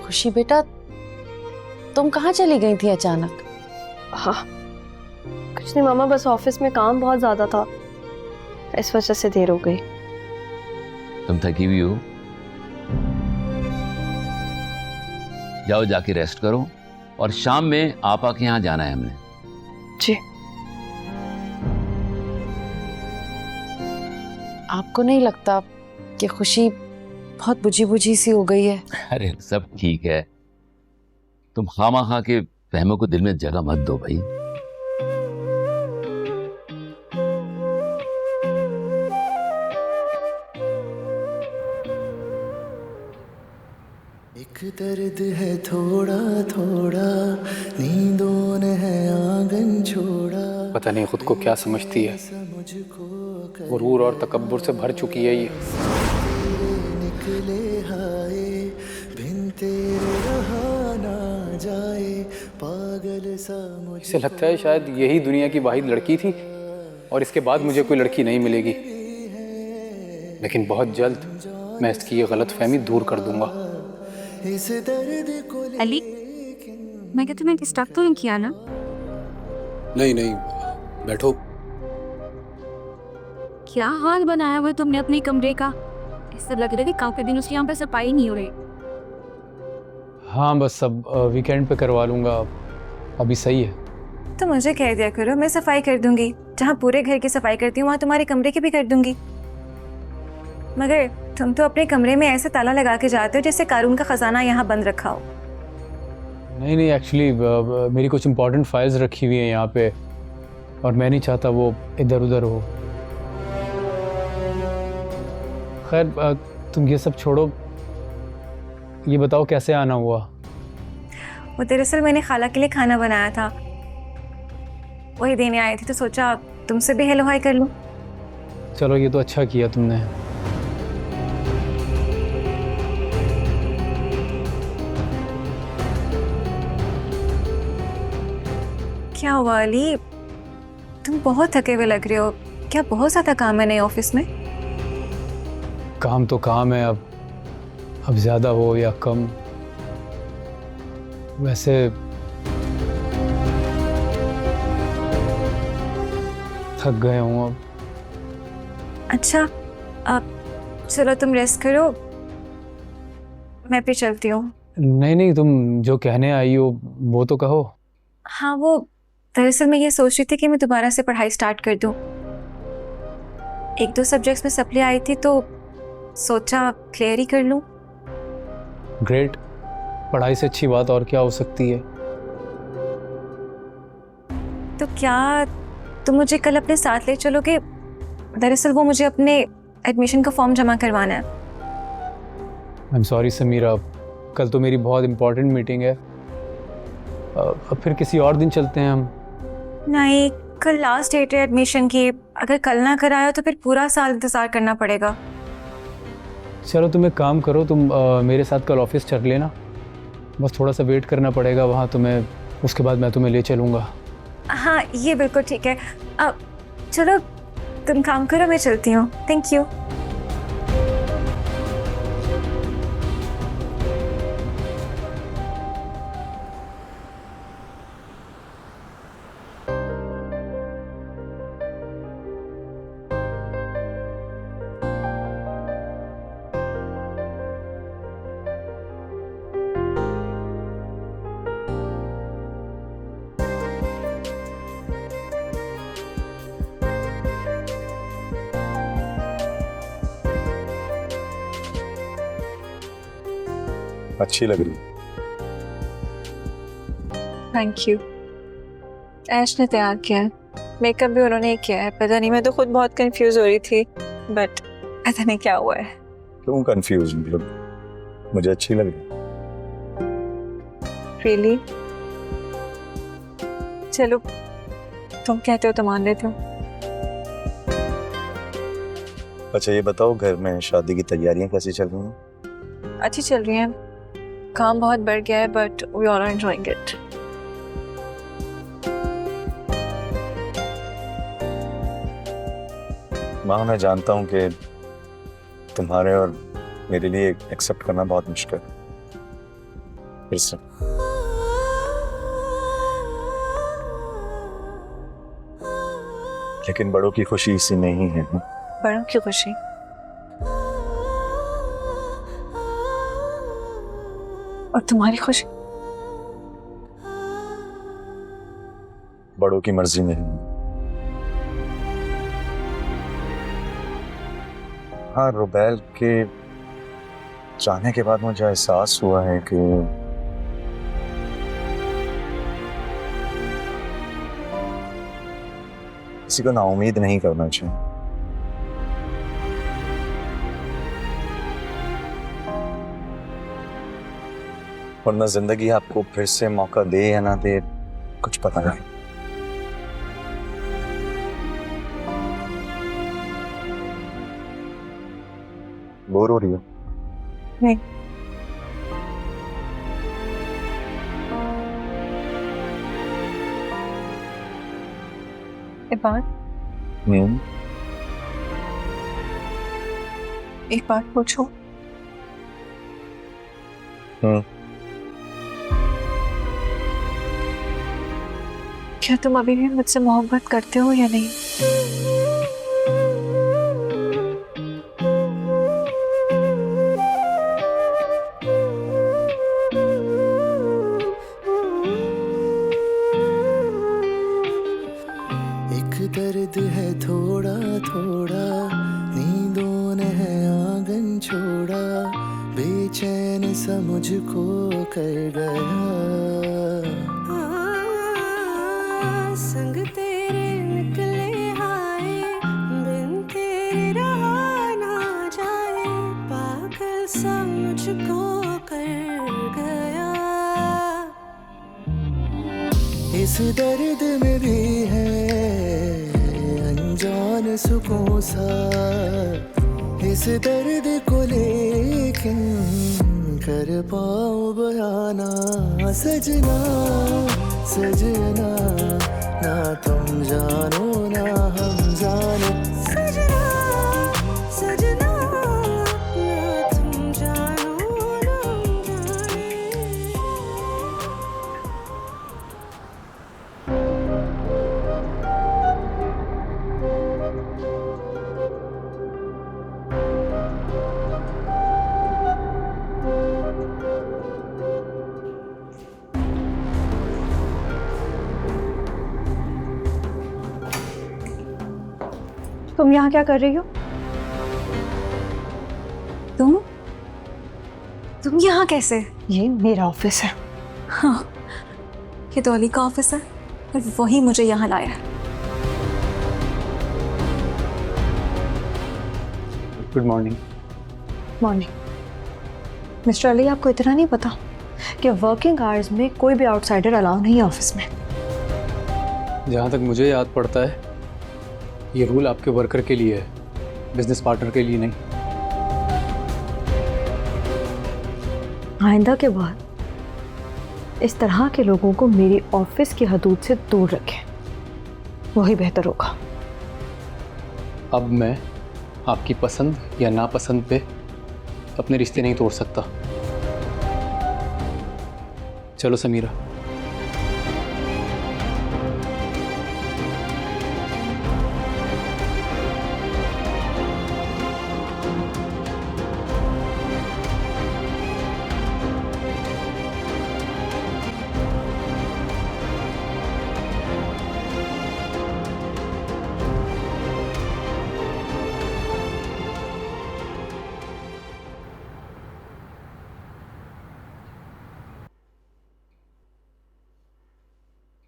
खुशी बेटा, तुम कहाँ चली गई थी अचानक? हाँ कुछ नहीं मामा, बस ऑफिस में काम बहुत ज्यादा था, इस वजह से देर हो गई। तुम थकी हुई हो, जाओ जाके रेस्ट करो, और शाम में आपा के यहाँ जाना है हमने। जी। आपको नहीं लगता कि खुशी बहुत बुझी बुझी सी हो गई है? अरे सब ठीक है, तुम खामा के फहमों को दिल में जगह मत दो भाई। एक दर्द है थोड़ा थोड़ा, नींदों ने है आंगन छोड़ा। पता नहीं खुद को क्या समझती है, गुरूर और तकब्बुर से भर चुकी है ये। निकले हाय बिन तेरे रहा ना जाए, पागल सा इसे लगता है शायद यही दुनिया की वाहिद लड़की थी और इसके बाद मुझे कोई लड़की नहीं मिलेगी, लेकिन बहुत जल्द मैं इसकी ये गलतफहमी दूर कर दूंगा। इस दर्द को अली, मैं क्या तुम्हें डिस्टर्ब तो नहीं किया ना? नहीं नहीं, बैठो। क्या हाल बनाया हुआ है तुमने अपने कमरे का? ऐसा लग रहा है कि काफी दिन उसके यहाँ पे सफाई नहीं हो रही। हाँ बस अब वीकेंड पे करवा लूँगा, अभी सही है। तो मुझे कह दिया करो, मैं सफाई कर दूंगी। जहाँ पूरे घर की सफाई करती हूँ वहाँ तुम्हारे कमरे की भी कर दूंगी। मगर तुम तो अपने कमरे में ऐसे ताला लगा के जाते हो जैसे कारून का खजाना यहाँ बंद रखा हो। नहीं नहीं, एक्चुअली मेरी कुछ इंपॉर्टेंट फाइल्स रखी हुई हैं यहाँ पे और मैं नहीं चाहता वो इधर उधर हो। खैर तुम ये सब छोड़ो, ये बताओ कैसे आना हुआ? वो दरअसल मैंने खाला के लिए खाना बनाया था, वही देने आई थी, तो सोचा तुमसे भी हेलो हाय कर लूँ। चलो ये तो अच्छा किया तुमने। क्या हुआ अली, तुम बहुत थके हुए लग रहे हो। क्या बहुत ज़्यादा काम है नए ऑफिस में? काम तो काम है, अब ज़्यादा हो या कम, वैसे थक गए हूँ अब। अच्छा अब चलो तुम रेस्ट करो, मैं भी चलती हूँ। नहीं नहीं, तुम जो कहने आई हो वो तो कहो। हाँ वो दरअसल मैं ये सोच रही थी कि मैं दोबारा से पढ़ाई स्टार्ट कर दूँ। एक दो सब्जेक्ट्स में सप्ली आई थी तो सोचा क्लियर ही कर लूँ। ग्रेट, पढ़ाई से अच्छी बात और क्या हो सकती है। तो क्या तुम मुझे कल अपने साथ ले चलोगे? दरअसल वो मुझे अपने एडमिशन का फॉर्म जमा करवाना है। आई एम सॉरी समीरा, कल तो मेरी बहुत इंपॉर्टेंट मीटिंग है, अब फिर किसी और दिन चलते हैं हम। नहीं, कल लास्ट डेट है एडमिशन की, अगर कल ना कराया तो फिर पूरा साल इंतज़ार करना पड़ेगा। चलो तुम एक काम करो, तुम मेरे साथ कल ऑफिस चल लेना, बस थोड़ा सा वेट करना पड़ेगा वहाँ तुम्हें, उसके बाद मैं तुम्हें ले चलूँगा। हाँ ये बिल्कुल ठीक है। अब चलो तुम काम करो, मैं चलती हूँ। Thank you. अच्छी लग रही। Thank you. ऐश ने तैयार किया है, मेकअप भी उन्होंने ही किया है। पता नहीं, मैं तो खुद बहुत कंफ्यूज हो रही थी, बट पता नहीं क्या हुआ है। क्यों कंफ्यूज? मतलब मुझे अच्छी लग रही। रियली? चलो तुम कहते हो तो मान लेती हूँ। अच्छा ये बताओ, घर में शादी की तैयारियां कैसी चल रही हैं? अच्छी चल रही हैं, काम बहुत बढ़ गया है but we are enjoying it. माँ मैं जानता हूँ कि तुम्हारे और मेरे लिए एक्सेप्ट करना बहुत मुश्किल है, फिर से। लेकिन बड़ों की खुशी इसी में ही है। बड़ों की खुशी? और तुम्हारी खुशी? बड़ों की मर्जी में है। हाँ, रुबैल के जाने के बाद मुझे एहसास हुआ है कि किसी को नाउम्मीद नहीं करना चाहिए। वरना जिंदगी आपको फिर से मौका दे या ना दे, कुछ पता नहीं। बोर हो रही हो? नहीं। एक बात पूछो। क्या तुम अभी भी मुझसे मोहब्बत करते हो या नहीं? दर्द है थोड़ा थोड़ा, नींदों ने है आंगन छोड़ा, बेचैन सा मुझको कर गया। संग तेरे निकले आए, बिन तेरे रहा ना जाए, पागल सा मुझको कर गया। इस दर्द में भी है अनजान सुकून सा, इस दर्द को लेकिन कर पाऊं बयाना। सजना सजना, ना तुम जानो ना हम जानो। सजना सजना, ना तुम जानो ना हम जाने। तुम यहाँ क्या कर रही हो? तुम यहाँ कैसे? ये मेरा ऑफिस है। हाँ, ये डॉली का ऑफिस है और वही मुझे यहाँ लाया है। Good morning. Morning. Mister Ali, आपको इतना नहीं पता कि वर्किंग आवर्स में कोई भी आउटसाइडर अलाउ नहीं है ऑफिस में? जहाँ तक मुझे याद पड़ता है, ये रूल आपके वर्कर के लिए है, बिजनेस पार्टनर के लिए नहीं। आइंदा के बाद इस तरह के लोगों को मेरी ऑफिस की हदूद से दूर रखें, वही बेहतर होगा। अब मैं आपकी पसंद या नापसंद पे अपने रिश्ते नहीं तोड़ सकता। चलो समीरा।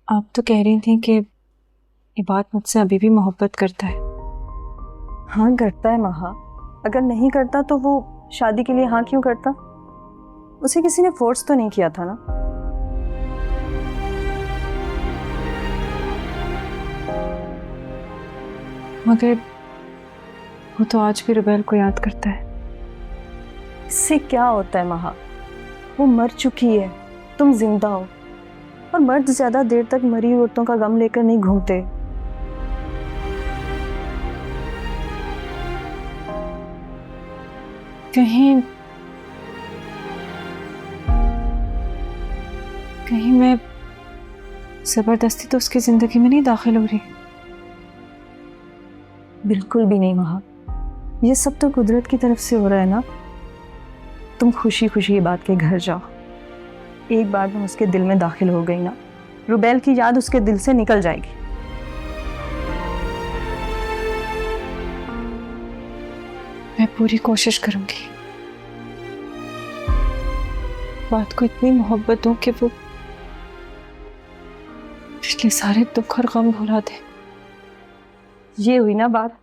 आप तो कह रही थी कि ये बात मुझसे अभी भी मोहब्बत करता है। हाँ करता है महा, अगर नहीं करता तो वो शादी के लिए हाँ क्यों करता? उसे किसी ने फोर्स तो नहीं किया था ना। मगर वो तो आज भी रुबैल को याद करता है। इससे क्या होता है महा, वो मर चुकी है, तुम जिंदा हो, और मर्द ज्यादा देर तक मरी औरतों का गम लेकर नहीं घूमते। कहीं मैं जबरदस्ती तो उसकी जिंदगी में नहीं दाखिल हो रही? बिल्कुल भी नहीं महा, ये सब तो कुदरत की तरफ से हो रहा है ना। तुम खुशी खुशी ये बात के घर जाओ। एक बार तुम उसके दिल में दाखिल हो गई ना, रुबैल की याद उसके दिल से निकल जाएगी। मैं पूरी कोशिश करूंगी बात को इतनी मोहब्बत दूं कि वो पिछले सारे दुख और गम भुला दे। ये हुई ना बात।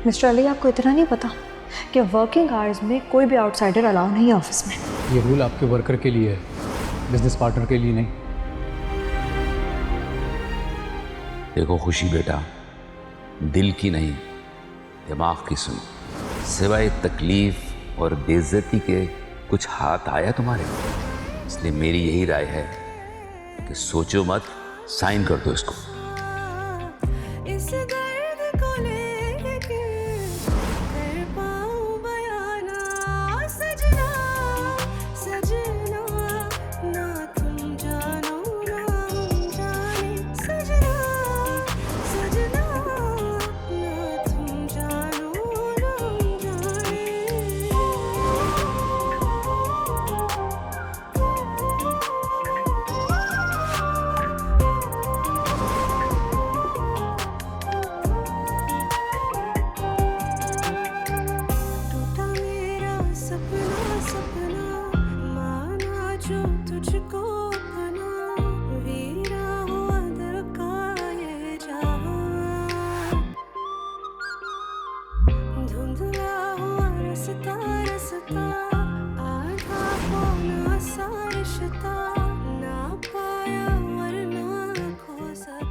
मिस्टर अली, आपको इतना नहीं पता कि वर्किंग आवर्स में कोई भी आउटसाइडर अलाउ नहीं है ऑफिस में। ये रूल आपके वर्कर के लिए है, बिजनेस पार्टनर के लिए नहीं। देखो खुशी बेटा, दिल की नहीं दिमाग की सुन। सिवाय तकलीफ और बेइज्जती के कुछ हाथ आया तुम्हारे? इसलिए मेरी यही राय है कि सोचो मत, साइन कर दो इसको।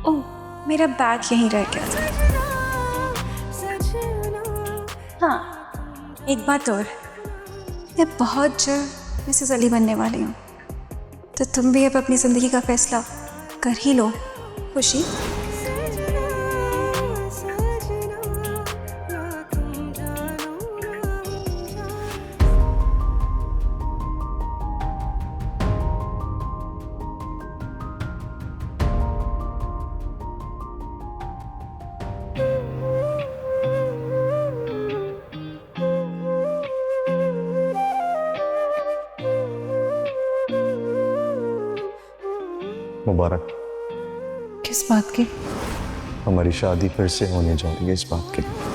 ओह, मेरा बैग यहीं रह गया था। हाँ, एक बात और, मैं बहुत जल्द मिसेस अली बनने वाली हूँ, तो तुम भी अब अपनी ज़िंदगी का फैसला कर ही लो। खुशी? मुबारक। किस बात की? हमारी शादी फिर से होने जा रही है, इस बात के लिए।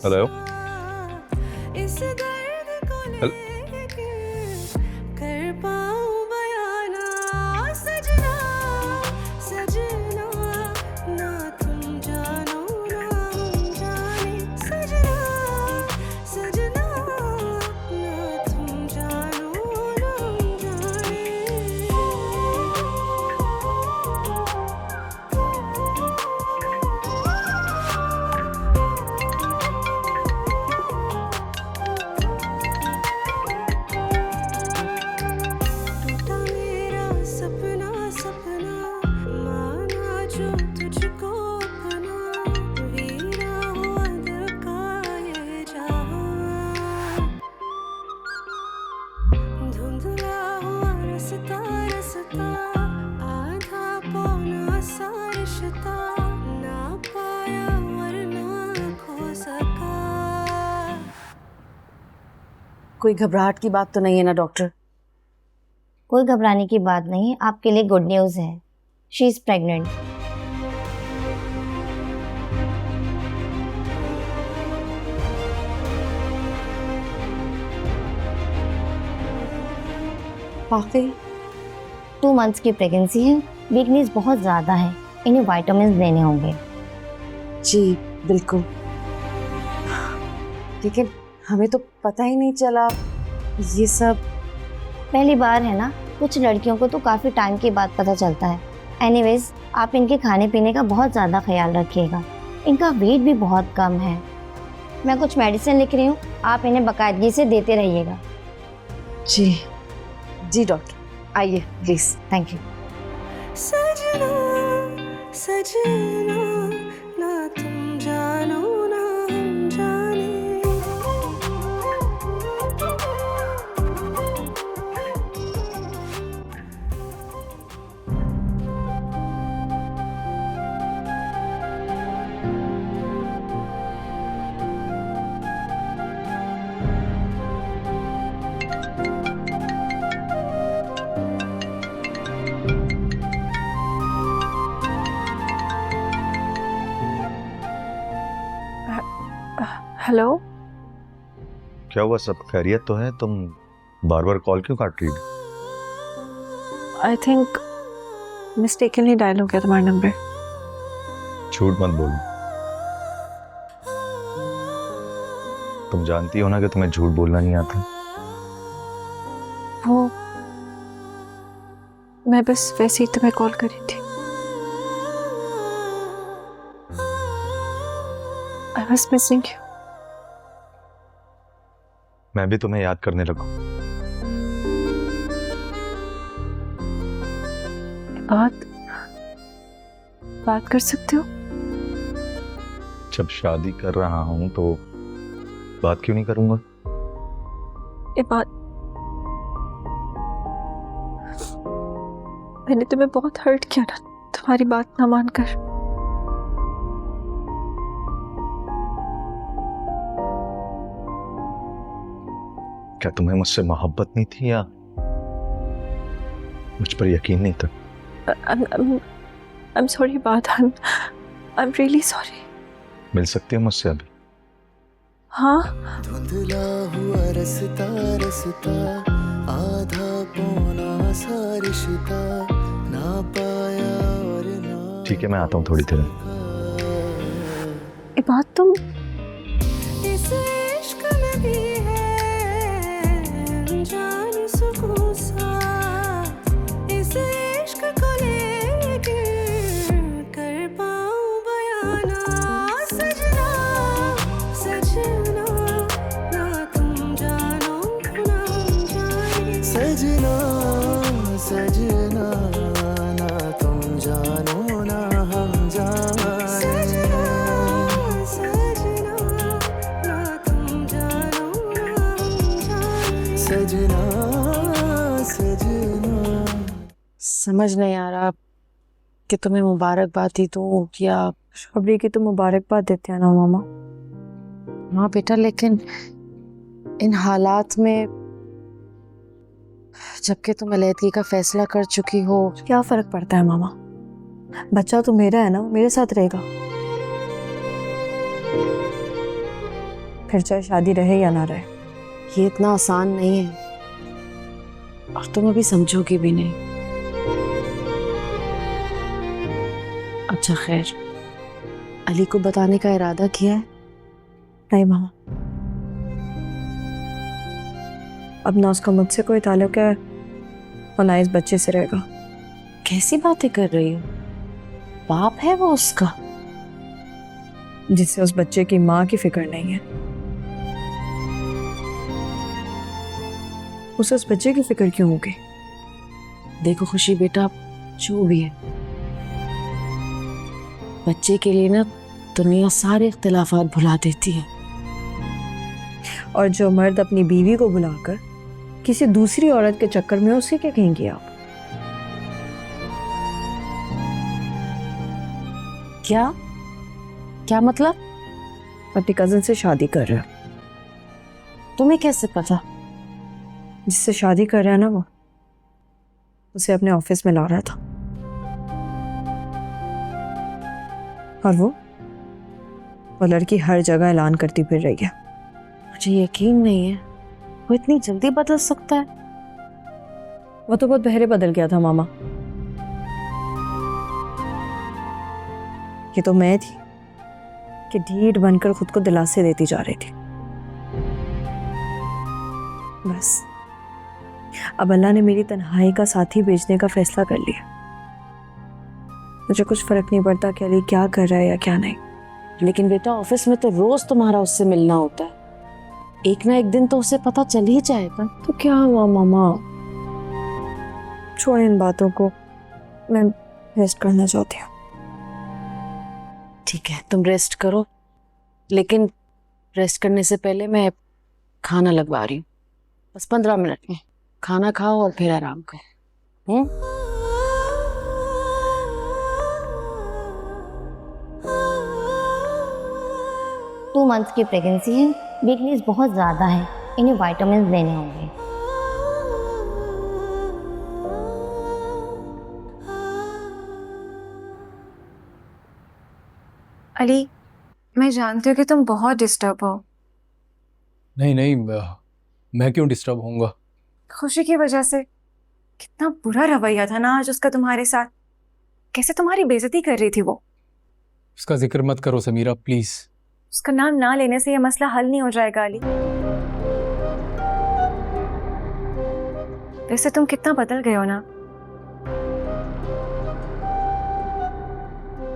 हेलो। कोई घबराहट की बात तो नहीं है ना डॉक्टर? कोई घबराने की बात नहीं, आपके लिए गुड न्यूज़ है, शी इज़ प्रेग्नेंट। वाकई 2 मंथ्स की प्रेगनेंसी है, वीकनेस बहुत ज़्यादा है, इन्हें विटामिन लेने होंगे। जी बिल्कुल, लेकिन हमें तो पता ही नहीं चला ये सब। पहली बार है ना, कुछ लड़कियों को तो काफ़ी टाइम के बाद पता चलता है। एनीवेज, आप इनके खाने पीने का बहुत ज़्यादा ख्याल रखिएगा, इनका वेट भी बहुत कम है। मैं कुछ मेडिसिन लिख रही हूँ, आप इन्हें बाकायदगी से देते रहिएगा। जी जी डॉक्टर, आइए प्लीज। Thank you. सजना सजना ना तुम जानो ना हम जाने। हेलो, क्या हुआ, सब खैरियत तो है? तुम बार बार कॉल क्यों काट रही हो? आई थिंक मिस्टेकनली डायल हो गया तुम्हारा नंबर। झूठ मत बोलो, तुम जानती हो ना कि तुम्हें झूठ बोलना नहीं आता। वो मैं बस वैसे ही तुम्हें कॉल करी थी। I was missing you. मैं भी तुम्हें याद करने लगा। बात कर सकते हो? जब शादी कर रहा हूं तो बात क्यों नहीं करूंगा? ये बात मैंने तुम्हें बहुत हर्ट किया ना, तुम्हारी बात ना मानकर। क्या तुम्हें मुझसे मोहब्बत नहीं थी या मुझ पर यकीन नहीं था? I'm sorry बात, I'm really sorry। मिल सकती हो मुझसे अभी? हाँ। धुंधला हुआ रस्ता रस्ता, आधा पौना सा रिश्ता, ना पाया और ना। ठीक है, मैं आता हूँ थोड़ी देर में। ये बात तुम इस इश्क में भी है जान सुकून सा, इस इश्क को लेके कर पाऊं बयाना। सजना सजना ना तुम जानो ना हम जाने। सजना सजना ना तुम जानो ना हम जाने। सजना सजना ना तुम जानो ना हम जाने। सजना सजना। समझ नहीं आ रहा कि तुम्हें मुबारकबाद ही दूं या। खुशखबरी की तो मुबारकबाद देते हैं ना मामा। हाँ बेटा, लेकिन इन हालात में जबकि तुम अलैदगी का फैसला कर चुकी हो। क्या फर्क पड़ता है मामा, बच्चा तो मेरा है ना, वो मेरे साथ रहेगा। फिर चाहे शादी रहे या ना रहे। ये इतना आसान नहीं है और तुम अभी समझोगी भी नहीं। अच्छा खैर, अली को बताने का इरादा किया है? नहीं मामा, अब ना उसका मुझसे कोई ताल्लुक है और ना इस बच्चे से रहेगा। कैसी बातें कर रही हो? बाप है वो उसका, जिससे उस बच्चे की माँ की फिक्र नहीं है। उसे उस बच्चे की फिक्र क्यों होगी? देखो खुशी बेटा, जो भी है, बच्चे के लिए ना दुनिया सारे इख्तिलाफात भुला देती है। और जो मर्द अपनी बीवी को बुलाकर किसी दूसरी औरत के चक्कर में, उसे क्या कहेंगे आप? क्या क्या मतलब? अपनी कजन से शादी कर रहे हो। तुम्हें कैसे पता? जिससे शादी कर रहा है ना, वो उसे अपने ऑफिस में ला रहा था। और वो लड़की हर जगह ऐलान करती फिर रही है। मुझे यकीन नहीं है वो इतनी जल्दी बदल सकता है। वो तो बहुत पहले बदल गया था मामा। ये तो मैं थी कि ढीठ बनकर खुद को दिलासे देती जा रही थी। बस अब अल्लाह ने मेरी तन्हाई का साथी भेजने का फैसला कर लिया। मुझे कुछ फर्क नहीं पड़ता कि अली क्या कर रहा है या क्या नहीं। लेकिन बेटा ऑफिस में तो रोज तुम्हारा उससे मिलना होता है, एक ना एक दिन तो उसे पता चल ही जाएगा। तो क्या हुआ मामा, छोड़ इन बातों को, मैं रेस्ट करना चाहती हूँ। ठीक है तुम रेस्ट करो, लेकिन रेस्ट करने से पहले मैं खाना लगवा रही हूँ, बस 15 मिनट में। खाना खाओ और फिर आराम करो। 2 मंथ्स की प्रेगनेंसी है, वीकनेस बहुत ज़्यादा है, इन्हें विटामिन देने होंगे। अली, मैं जानती हूँ कि तुम बहुत डिस्टर्ब हो। नहीं नहीं, मैं क्यों डिस्टर्ब होऊंगा? खुशी की वजह से। कितना बुरा रवैया था ना आज उसका तुम्हारे साथ, कैसे तुम्हारी बेइज्जती कर रही थी वो। उसका जिक्र मत करो समीरा प्लीज। उसका नाम ना लेने से यह मसला हल नहीं हो जाएगा अली। वैसे तुम कितना बदल गए हो ना,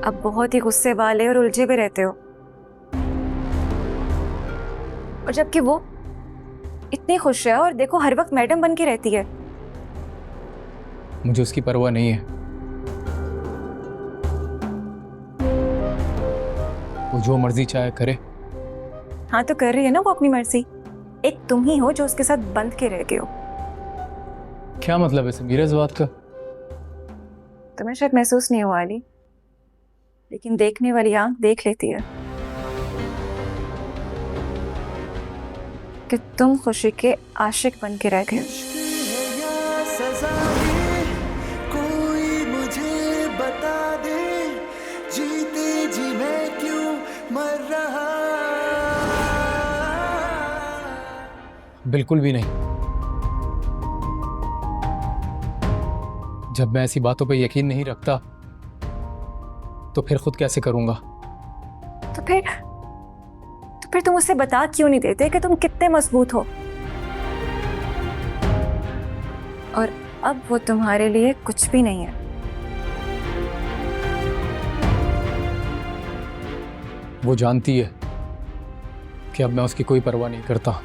अब बहुत ही गुस्से वाले और उलझे भी रहते हो। और जबकि वो इतनी खुश है और देखो हर वक्त मैडम बन के रहती है। मुझे उसकी परवाह नहीं है, वो जो मर्जी चाहे करे। हाँ तो कर रही है ना वो अपनी मर्जी। एक तुम ही हो जो उसके साथ बंध के रह गए हो। क्या मतलब है समीरा इस बात का? तुम्हें शायद महसूस नहीं हुआ अली, लेकिन देखने वाली आंख देख लेती है कि तुम खुशी के आशिक बन के रह गए। कोई मुझे बता दे, जीते जी मैं क्यों मर रहा। बिल्कुल भी नहीं। जब मैं ऐसी बातों पे यकीन नहीं रखता तो फिर खुद कैसे करूंगा? तो फिर तुम उसे बता क्यों नहीं देते कि तुम कितने मजबूत हो। और अब वो तुम्हारे लिए कुछ भी नहीं है। वो जानती है कि अब मैं उसकी कोई परवाह नहीं करता।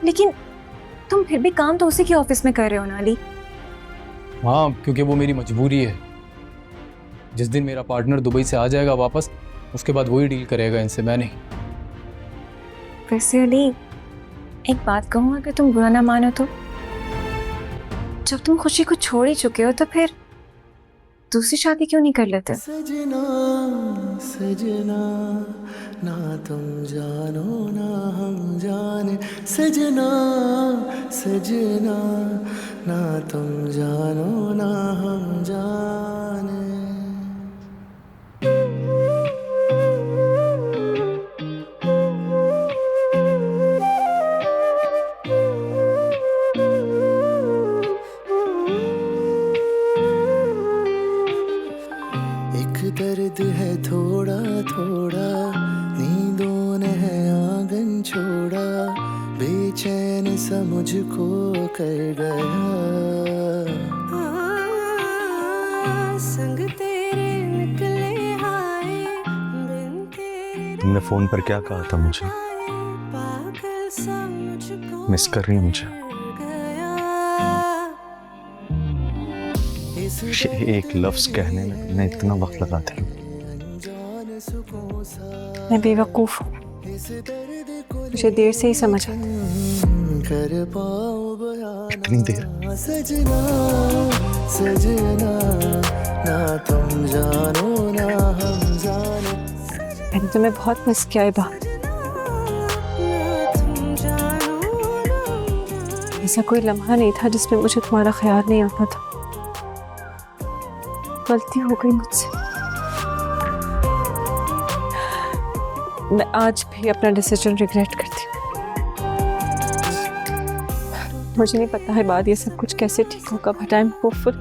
लेकिन तुम फिर भी काम तो उसी के ऑफिस में कर रहे हो ना अली। हाँ, क्योंकि वो मेरी मजबूरी है। जिस दिन मेरा पार्टनर दुबई से आ जाएगा वापस, उसके बाद वही डील करेगा इनसे, मैं नहीं। वैसे अली एक बात कहूँ, अगर तुम बुरा ना मानो तो जब तुम खुशी को छोड़ ही चुके हो तो फिर दूसरी शादी क्यों नहीं कर लेते? सजना सजना ना तुम जानो ना हम जाने, सजना सजना ना तुम जानो ना हम जाने। दर्द है थोड़ा थोड़ा, नींदों ने है आंगन छोड़ा, बेचैन सा मुझको कर गया। संग तेरे निकले हाय बिन तेरे। तुमने फोन पर क्या कहा था मुझे? मिस कर रही है मुझे? ये एक लफ्ज कहने में तुमने इतना वक्त लगा दिया। मैं बेवकूफ हूँ, मुझे देर से ही समझ आता। कितनी देर? सजना सजना ना तुम जानो ना हम जाने। मैंने तुम्हें बहुत मिस किया है बा। ऐसा कोई लम्हा नहीं था जिसमें मुझे तुम्हारा ख्याल नहीं आता था। गलती हो गई मुझसे। मैं आज भी अपना डिसीजन रिग्रेट करती हूँ। मुझे नहीं पता है बाद ये सब कुछ कैसे ठीक होगा, बट आई एम होपफुल।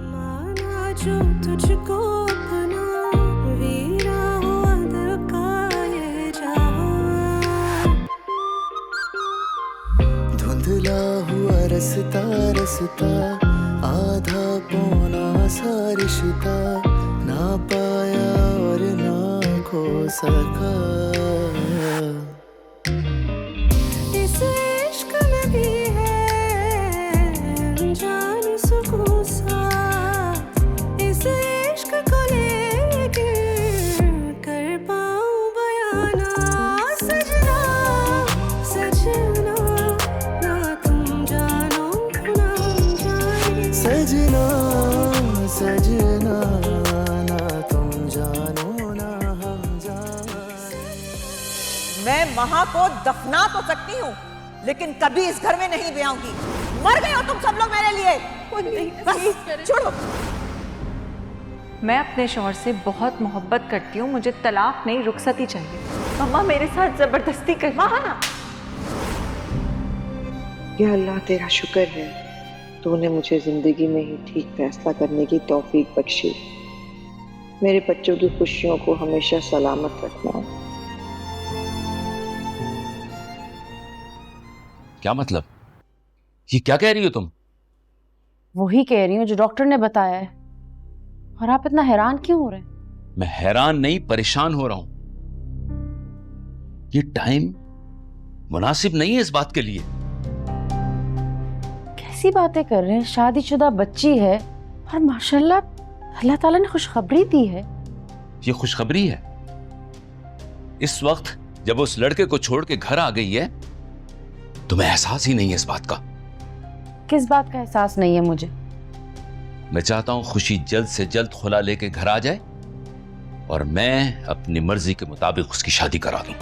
धुंधला हुआ रसता रसता, आधा पौना सा रिश्ता, ना पाया और ना खो सका। इस इश्क में भी है अनजान सुकून सा, इस इश्क को लेके कर पाऊं बयाना। सजना सजना ना तुम जानो ना जाने, सजना सजना ना तुम जानो ना हम जाने। मैं महा को दफना तो सकती हूँ, लेकिन कभी इस घर में नहीं भी आऊंगी। मर गए हो तुम सब लोग मेरे लिए। बस छोड़ो। मैं अपने शौहर से बहुत मोहब्बत करती हूँ, मुझे तलाक नहीं रुखसती चाहिए। मम्मा मेरे साथ जबरदस्ती कर। या अल्लाह तेरा शुक्र है, तूने मुझे जिंदगी में ही ठीक फैसला करने की तौफीक बख्शी। मेरे बच्चों की खुशियों को हमेशा सलामत रखना। क्या मतलब? ये क्या कह रही हो तुम? वही कह रही हूँ जो डॉक्टर ने बताया है। और आप इतना हैरान क्यों हो रहे हैं? मैं हैरान नहीं, परेशान हो रहा हूं। ये टाइम मुनासिब नहीं है इस बात के लिए। कैसी बातें कर रहे हैं? शादीशुदा बच्ची है और माशाल्लाह अल्लाह ताला ने खुशखबरी दी है। ये खुशखबरी है? इस वक्त जब उस लड़के को छोड़ के घर आ गई है, तुम्हें एहसास ही नहीं है इस बात का? किस बात का एहसास नहीं है मुझे? मैं चाहता हूं खुशी जल्द से जल्द खुला लेके घर आ जाए और मैं अपनी मर्जी के मुताबिक उसकी शादी करा दूं।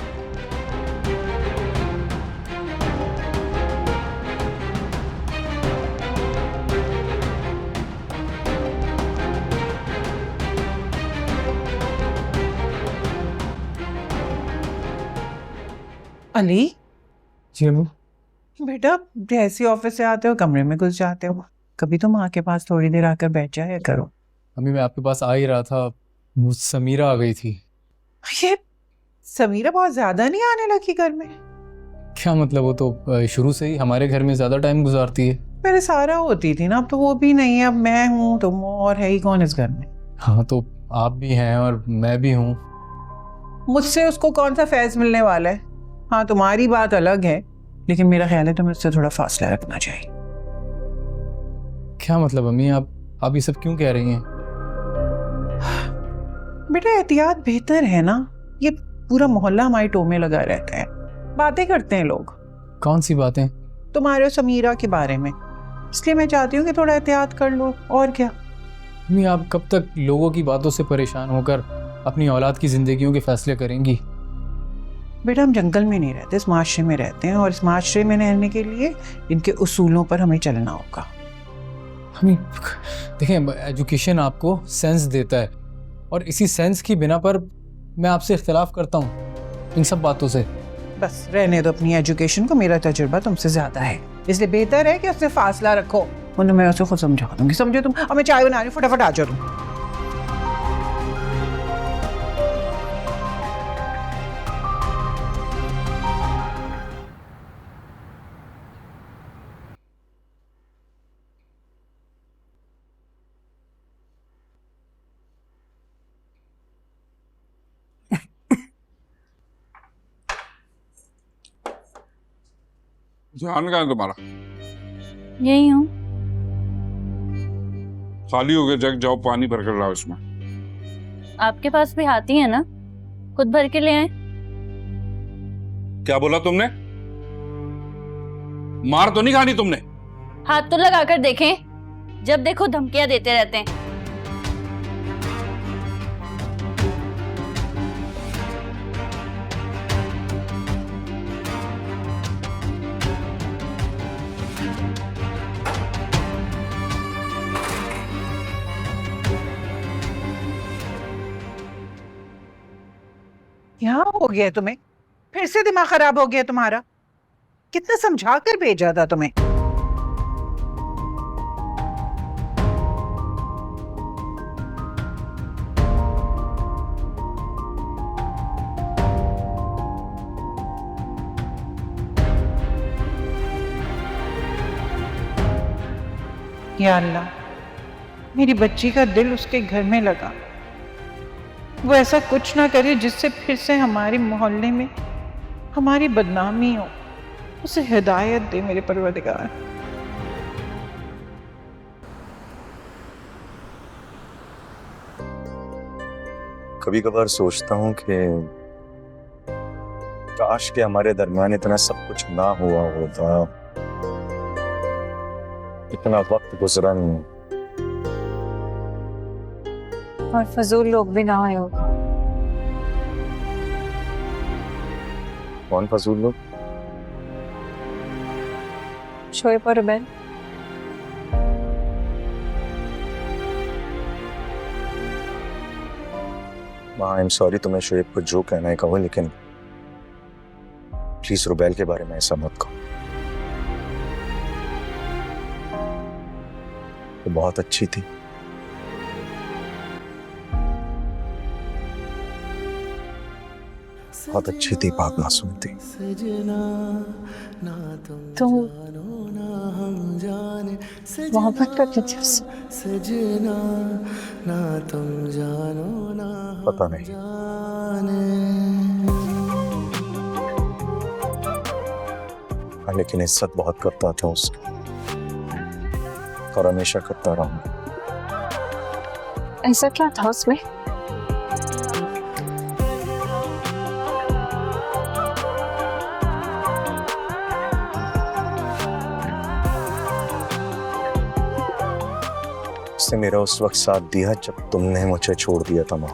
अली जी अम्मी। बेटा, जैसे ऑफिस से आते हो कमरे में घुस जाते हो, कभी तो माँ के पास थोड़ी देर आकर बैठ जाया करो। अम्मी मैं आपके पास आ ही रहा था, वो समीरा आ गई थी। ये समीरा बहुत ज्यादा नहीं आने लगी घर में? क्या मतलब? वो तो शुरू से ही हमारे घर में ज्यादा टाइम गुजारती है। पहले सारा होती थी ना, अब तो वो भी नहीं है। अब मैं हूँ, तुम हो, और है ही कौन इस घर में? हाँ तो आप भी हैं और मैं भी हूँ। मुझसे उसको कौन सा फैज मिलने वाला है? हाँ तुम्हारी बात अलग है, लेकिन मेरा ख्याल है तुम्हें उससे थोड़ा फासला रखना चाहिए। क्या मतलब अम्मी, आप ये सब क्यों कह रही हैं? बेटा एहतियात बेहतर है ना। ये पूरा मोहल्ला हमारी टो में लगा रहता है, बातें करते हैं लोग। कौन सी बातें? तुम्हारे और समीरा के बारे में। इसलिए मैं चाहती हूँ कि थोड़ा एहतियात कर लो, और क्या। अम्मी आप कब तक लोगों की बातों से परेशान होकर अपनी औलाद की जिंदगियों के फैसले करेंगी? बेटा हम जंगल में नहीं रहते, इस माशरे में रहते हैं, और इस माशरे में रहने के लिए इनके उसूलों पर हमें चलना होगा। हमें देखें, एजुकेशन आपको सेंस देता है और इसी सेंस की बिना पर मैं आपसे इख्तिलाफ करता हूँ इन सब बातों से। बस रहने दो अपनी एजुकेशन को, मेरा तजुर्बा तुमसे ज्यादा है, इसलिए बेहतर है कि उससे फासला रखो। उन्हें मैं उसे खुद समझा दूंगी, समझो तुम। अब मैं चाय बना रही हूँ, फटाफट आ जाओ तुम। ध्यान कहाँ है तुम्हारा? यही हूँ। खाली हो गया जग, जाओ पानी भर कर लाओ इसमें। आपके पास भी हाथी है ना, खुद भर के ले आए। क्या बोला तुमने? मार तो नहीं खानी तुमने? हाथ तो लगा कर देखें, जब देखो धमकियां देते रहते हैं। क्या हो गया तुम्हें? फिर से दिमाग खराब हो गया तुम्हारा? कितना समझा कर भेजा था तुम्हें? या अल्लाह, मेरी बच्ची का दिल उसके घर में लगा। वो ऐसा कुछ ना करे जिससे फिर से हमारे मोहल्ले में हमारी बदनामी हो। उसे हिदायत दे मेरे परवरदिगार। कभी कभार सोचता हूँ कि काश के हमारे दरमियान इतना सब कुछ ना हुआ होता, इतना वक्त गुजरा नहीं। और फजूल लोग भी ना आए हो। कौन फजूल लोग? शोएब और रुबैल। माँ, आई एम सॉरी, तुम्हें शोएब को जो कहना है कहो, लेकिन प्लीज रुबैल के बारे में ऐसा मत कहो। वो बहुत अच्छी थी। बहुत अच्छी थी, पाक मासूम थी। तुम मोहब्बत करते थे उससे? सजना ना तुम जानो ना पता नहीं। लेकिन इज्जत बहुत करता था उसकी, और हमेशा करता रहूंगा। ऐसा क्या था उसमें? उसने मेरा उस वक्त साथ दिया जब तुमने मुझे छोड़ दिया था माँ।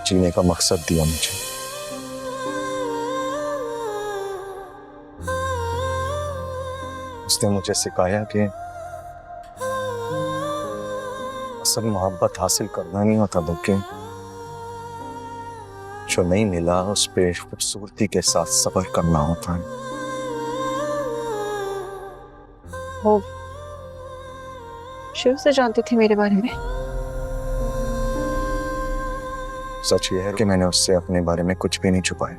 जीने का मकसद दिया मुझे। उसने मुझे सिखाया कि असल मोहब्बत हासिल करना नहीं होता, बल्कि जो नहीं मिला उस पे खूबसूरती के साथ सफर करना होता है। वो शुरू से जानती थी मेरे बारे में? सच ये है कि मैंने उससे अपने बारे में कुछ भी नहीं छुपाया।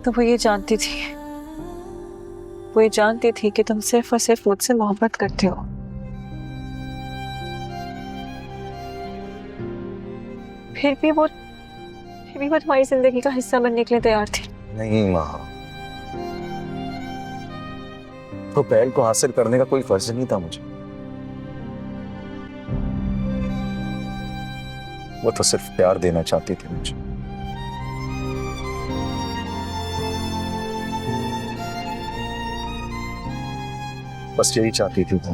तो वो ये जानती थी, वो ये जानती थी कि तुम सिर्फ और सिर्फ मुझसे मोहब्बत करते हो। फिर भी वो तुम्हारी जिंदगी का हिस्सा बनने के लिए तैयार थी। नहीं माँ, तो बैल को हासिल करने का कोई फर्ज नहीं था मुझे। वो तो सिर्फ प्यार देना चाहती थी मुझे। बस यही चाहती थी वो।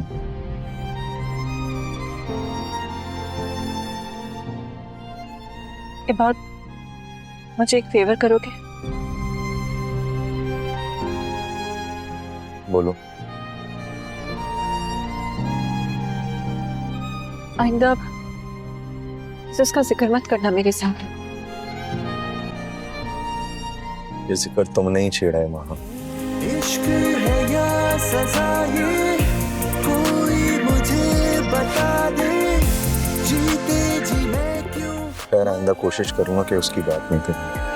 ये बात, मुझे एक फेवर करोगे? बोलो। आइंदा उसका जिक्र मत करना मेरे साथ। ये जिक्र तुमने ही छेड़ा है माँ। इश्क है या सजा ये कोई मुझे बता दे, जीते जी मैं क्यों। खैर आइंदा कोशिश करूंगा कि उसकी बात नहीं करूं।